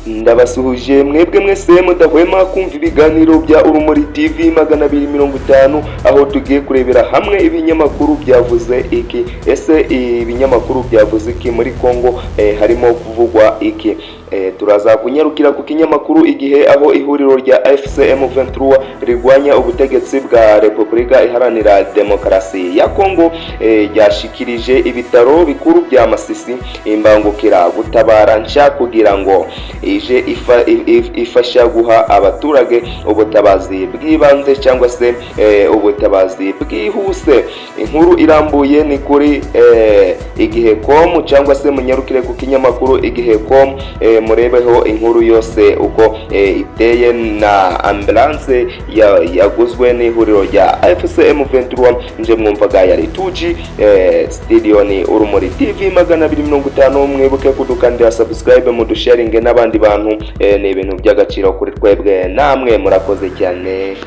Ndabasuhuje mwebwe mwese mudahwema kumva ibiganiro bya Urumuri TV 250 aho tugiye kurebera hamwe ibinyamakuru byavuze iki. Ese ibinyamakuru byavuze iki muri Kongo? Harimo kuvugwa iki? Turaza kunyarukira ku kinyamakuru Igihe aho ihuriro rya AFC M23 Rirwanya ubutegetsi bwa Repubulika Iharanira Demokarasi ya Kongo ryashyikirije ibitaro bikuru bya Masisi imbangukira gutabara nshya kugira ngo ije ifasha guha abaturage ubutabazi bw'ibanze cyangwa se ubutabazi bwihuse. Inkuru irambuye ni kuri Igihe.com cyangwa se munyarukire ku kinyamakuru Igihe.com murebeho inkuru yose uko iteye na ambulance yaguzwe n'ihuriro rya AFC M23. nje mwumvaga yari tuji studio ni Urumuri TV 250. mwibuke kudukandira subscribe mudusharinge n'abandi bantu. Ni ibintu by'agaciro kuri twebwe, namwe murakoze cyane.